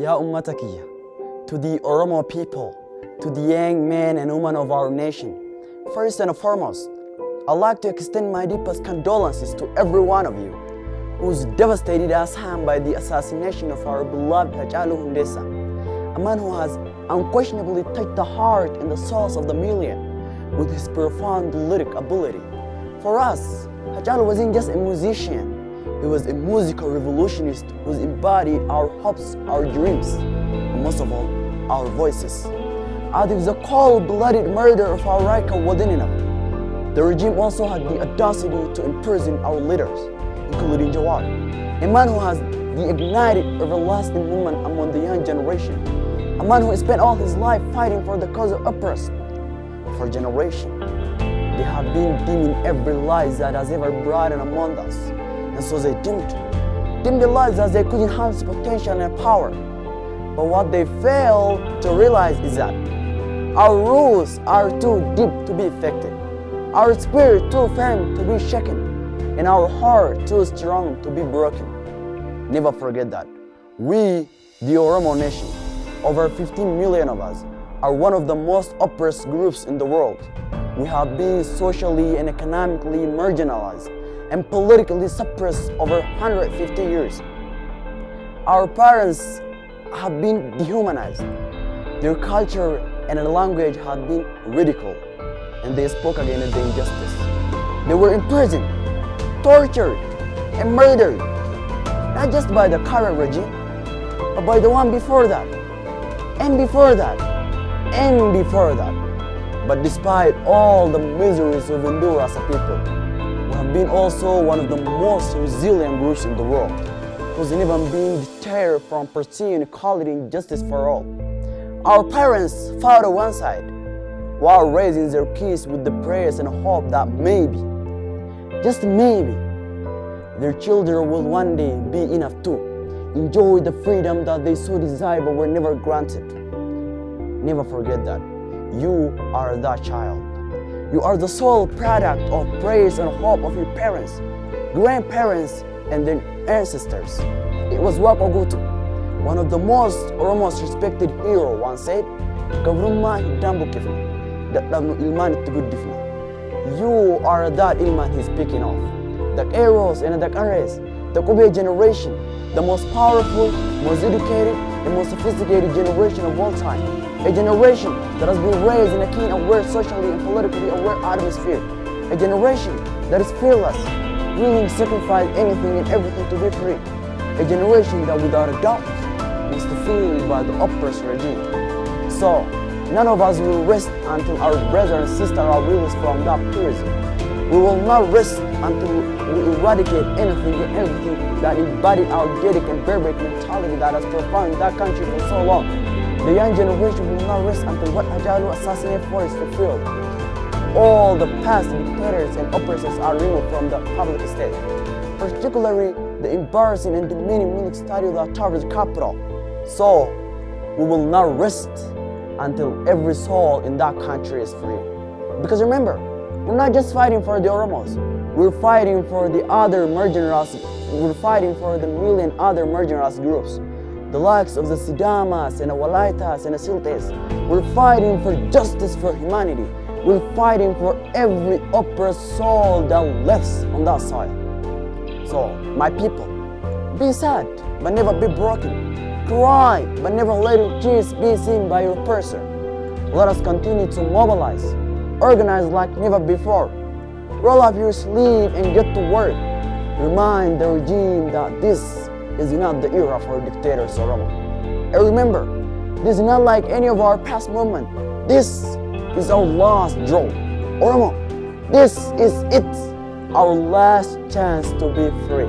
Ya Ummatakiya, to the Oromo people, to the young men and women of our nation, first and foremost, I'd like to extend my deepest condolences to every one of you who's devastated as harmed by the assassination of our beloved Hachalu Hundessa, a man who has unquestionably touched the heart and the souls of the million with his profound lyric ability. For us, Hachalu wasn't just a musician, he was a musical revolutionist who embodied our hopes, our dreams, and most of all, our voices. After the cold-blooded murder of our Raika Wadinina, the regime also had the audacity to imprison our leaders, including Jawad, a man who has the ignited everlasting movement among the young generation, a man who spent all his life fighting for the cause of oppressed. For generations, they have been dimming every light that has ever brightened among us, and so they dimmed the lights as they could enhance potential and power. But what they fail to realize is that our rules are too deep to be effective, our spirit too firm to be shaken, and our heart too strong to be broken. Never forget that we, the Oromo nation, over 15 million of us, are one of the most oppressed groups in the world. We have been socially and economically marginalized and politically suppressed over 150 years. Our parents have been dehumanized. Their culture and language have been ridiculed, and they spoke against the injustice. They were imprisoned, tortured, and murdered, not just by the current regime, but by the one before that, and before that, and before that. But despite all the miseries we've endured as a people, we have been also one of the most resilient groups in the world, who's never been deterred from pursuing equality and justice for all. Our parents fought on one side, while raising their kids with the prayers and hope that maybe, just maybe, their children will one day be enough to enjoy the freedom that they so desire but were never granted. Never forget that you are that child. You are the sole product of praise and hope of your parents, grandparents, and their ancestors. It was Wako Gutu, one of the most or most respected hero, once said, "Gavrumma hidambu kifna, dadabnu ilman tugud difna." You are that ilman he's speaking of. The Eros and the Ares, the Kobe generation, the most powerful, most educated, and most sophisticated generation of all time. A generation that has been raised in a keen, aware, socially and politically aware atmosphere. A generation that is fearless, willing to sacrifice anything and everything to be free. A generation that without a doubt was defeated by the oppressed regime. So, none of us will rest until our brothers and sisters are released from that prison. We will not rest until we eradicate anything and everything that embodied our Gedic and barbaric mentality that has profound that country for so long. The young generation will not rest until what Hachalu assassinated for is fulfilled. All the past dictators and oppressors are removed from the public stage, particularly the embarrassing and demeaning military statue that towers the capital. So, we will not rest until every soul in that country is free. Because remember, we're not just fighting for the Oromos, we're fighting for the other marginalized, we're fighting for the million other marginalized groups. The likes of the Sidamas and the Walaitas and the Siltes. We're fighting for justice for humanity. We're fighting for every oppressed soul that lives on that soil. So, my people, be sad, but never be broken. Cry, but never let your tears be seen by your person. Let us continue to mobilize, organize like never before. Roll up your sleeve and get to work. Remind the regime that this is not the era for dictators, Oromo. And remember, this is not like any of our past movements. This is our last draw. Oromo, this is it. Our last chance to be free.